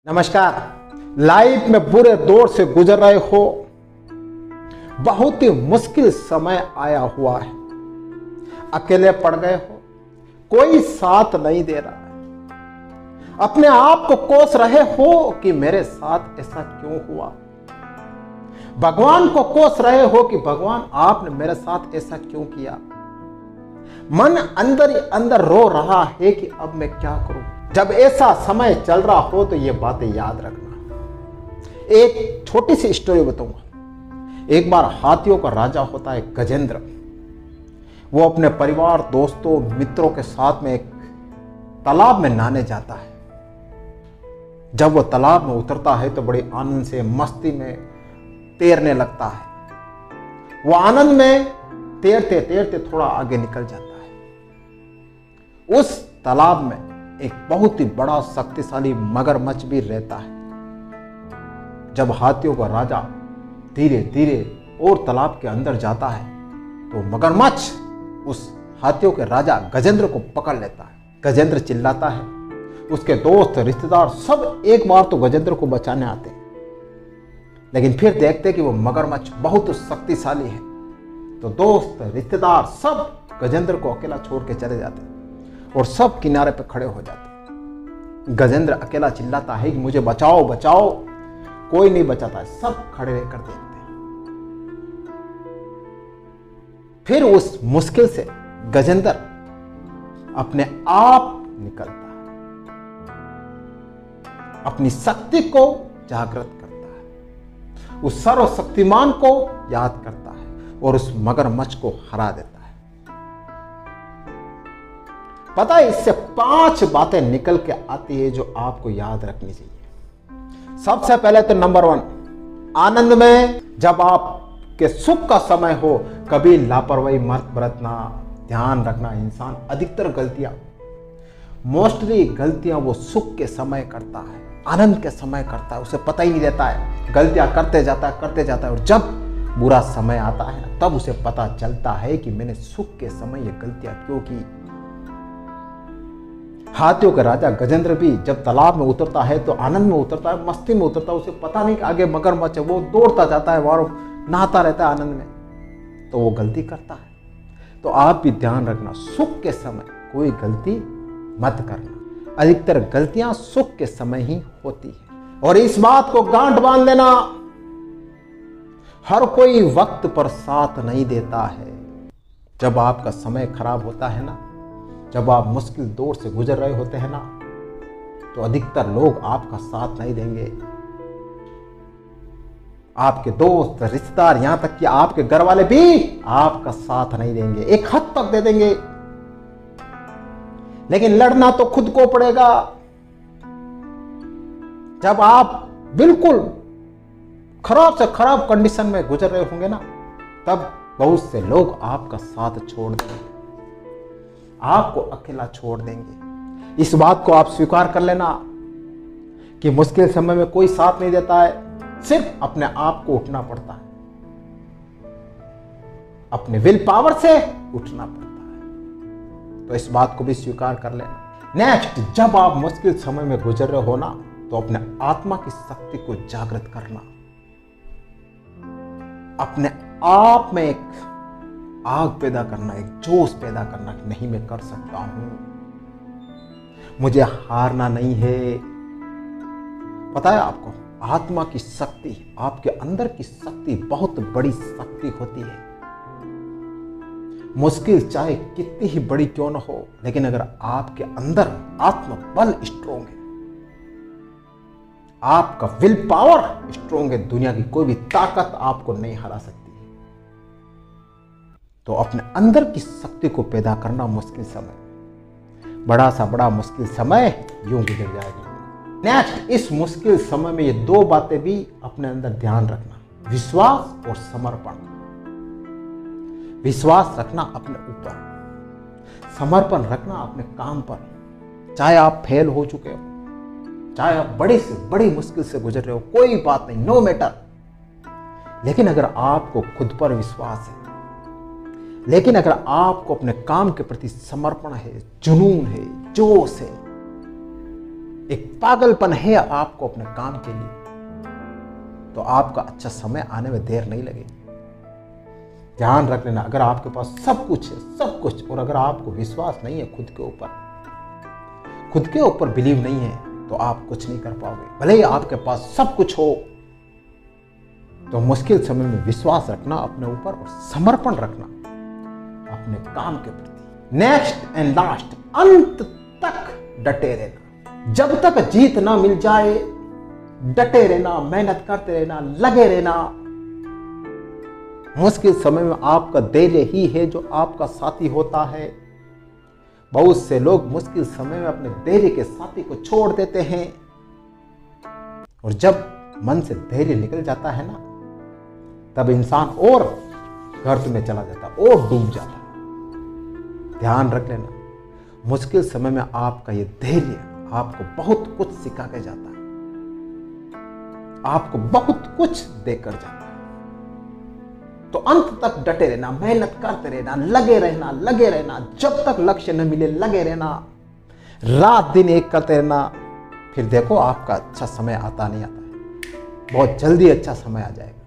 नमस्कार। लाइफ में बुरे दौर से गुजर रहे हो, बहुत ही मुश्किल समय आया हुआ है, अकेले पड़ गए हो, कोई साथ नहीं दे रहा है, अपने आप को कोस रहे हो कि मेरे साथ ऐसा क्यों हुआ, भगवान को कोस रहे हो कि भगवान आपने मेरे साथ ऐसा क्यों किया। मन अंदर ही अंदर रो रहा है कि अब मैं क्या करूं। जब ऐसा समय चल रहा हो तो ये बातें याद रखना। एक छोटी सी स्टोरी बताऊंगा। एक बार हाथियों का राजा होता है गजेंद्र। वो अपने परिवार, दोस्तों, मित्रों के साथ में एक तालाब में नहाने जाता है। जब वो तालाब में उतरता है तो बड़े आनंद से, मस्ती में तैरने लगता है। वो आनंद में तैरते तैरते थोड़ा आगे निकल जाता है। उस तालाब में एक बहुत ही बड़ा शक्तिशाली मगरमच्छ भी रहता है। जब हाथियों का राजा धीरे धीरे और तालाब के अंदर जाता है तो मगरमच्छ उस हाथियों के राजा गजेंद्र को पकड़ लेता है। गजेंद्र चिल्लाता है, उसके दोस्त, रिश्तेदार सब एक बार तो गजेंद्र को बचाने आते हैं, लेकिन फिर देखते कि वो मगरमच्छ बहुत शक्तिशाली है तो दोस्त, रिश्तेदार सब गजेंद्र को अकेला छोड़ के चले जाते हैं और सब किनारे पे खड़े हो जाते हैं। गजेंद्र अकेला चिल्लाता है कि मुझे बचाओ बचाओ, कोई नहीं बचाता है, सब खड़े रहकर देखते हैं। फिर उस मुश्किल से गजेंद्र अपने आप निकलता है, अपनी शक्ति को जागृत करता है, उस सर्वशक्तिमान को याद करता है और उस मगरमच्छ को हरा देता है। पता है, इससे 5 बातें निकल के आती है जो आपको याद रखनी चाहिए। सबसे पहले तो नंबर 1, आनंद में जब आपके सुख का समय हो कभी लापरवाही मत बरतना। ध्यान रखना, इंसान अधिकतर मोस्टली गलतियां वो सुख के समय करता है, आनंद के समय करता है, उसे पता ही नहीं रहता है, गलतियां करते जाता है और जब बुरा समय आता है तब उसे पता चलता है कि मैंने सुख के समय ये गलतियां क्यों की। हाथियों का राजा गजेंद्र भी जब तालाब में उतरता है तो आनंद में उतरता है, मस्ती में उतरता है, उसे पता नहीं कि आगे मगरमच्छ है, वो दौड़ता जाता है, वहां नहाता रहता है आनंद में, तो वो गलती करता है। तो आप भी ध्यान रखना, सुख के समय कोई गलती मत करना। अधिकतर गलतियां सुख के समय ही होती है और इस बात को गांठ बांध लेना, हर कोई वक्त पर साथ नहीं देता है। जब आपका समय खराब होता है ना, जब आप मुश्किल दौर से गुजर रहे होते हैं ना, तो अधिकतर लोग आपका साथ नहीं देंगे। आपके दोस्त, रिश्तेदार, यहां तक कि आपके घर वाले भी आपका साथ नहीं देंगे, एक हद तक दे देंगे, लेकिन लड़ना तो खुद को पड़ेगा। जब आप बिल्कुल खराब से खराब कंडीशन में गुजर रहे होंगे ना, तब बहुत से लोग आपका साथ छोड़ देंगे, आपको अकेला छोड़ देंगे। इस बात को आप स्वीकार कर लेना कि मुश्किल समय में कोई साथ नहीं देता है, सिर्फ अपने आप को उठना पड़ता है, अपने विल पावर से उठना पड़ता है। तो इस बात को भी स्वीकार कर लेना। नेक्स्ट, जब आप मुश्किल समय में गुजर रहे हो ना, तो अपने आत्मा की शक्ति को जागृत करना, अपने आप में एक आग पैदा करना, एक जोश पैदा करना कि नहीं, मैं कर सकता हूं, मुझे हारना नहीं है। पता है आपको, आत्मा की शक्ति, आपके अंदर की शक्ति बहुत बड़ी शक्ति होती है। मुश्किल चाहे कितनी ही बड़ी क्यों न हो, लेकिन अगर आपके अंदर आत्मबल स्ट्रोंग है, आपका विल पावर स्ट्रोंग है, दुनिया की कोई भी ताकत आपको नहीं हरा सकती। तो अपने अंदर की शक्ति को पैदा करना। मुश्किल समय, बड़ा सा बड़ा मुश्किल समय यूं गुजर जाएगा। नेक्स्ट, इस मुश्किल समय में ये 2 बातें भी अपने अंदर ध्यान रखना, विश्वास और समर्पण। विश्वास रखना अपने ऊपर, समर्पण रखना अपने काम पर। चाहे आप फेल हो चुके हो, चाहे आप बड़ी से बड़ी मुश्किल से गुजर रहे हो, कोई बात नहीं, नो मैटर, लेकिन अगर आपको खुद पर विश्वास है, लेकिन अगर आपको अपने काम के प्रति समर्पण है, जुनून है, जोश है, एक पागलपन है आपको अपने काम के लिए, तो आपका अच्छा समय आने में देर नहीं लगेगी। ध्यान रख लेना, अगर आपके पास सब कुछ है, सब कुछ, और अगर आपको विश्वास नहीं है खुद के ऊपर बिलीव नहीं है, तो आप कुछ नहीं कर पाओगे। भले ही आपके पास सब कुछ हो, तो मुश्किल समय में विश्वास रखना अपने ऊपर और समर्पण रखना अपने काम के प्रति। नेक्स्ट एंड लास्ट, अंत तक डटे रहना। जब तक जीत ना मिल जाए, डटे रहना, मेहनत करते रहना, लगे रहना। मुश्किल समय में आपका धैर्य ही है जो आपका साथी होता है। बहुत से लोग मुश्किल समय में अपने धैर्य के साथी को छोड़ देते हैं, और जब मन से धैर्य निकल जाता है ना, तब इंसान और गर्त में चला जाता, और डूब जाता। ध्यान रख लेना, मुश्किल समय में आपका ये धैर्य आपको बहुत कुछ सिखा के जाता है, आपको बहुत कुछ देकर जाता है। तो अंत तक डटे रहना, मेहनत करते रहना, लगे रहना, जब तक लक्ष्य न मिले लगे रहना, रात दिन एक करते रहना। फिर देखो आपका अच्छा समय आता नहीं आता है, बहुत जल्दी अच्छा समय आ जाएगा।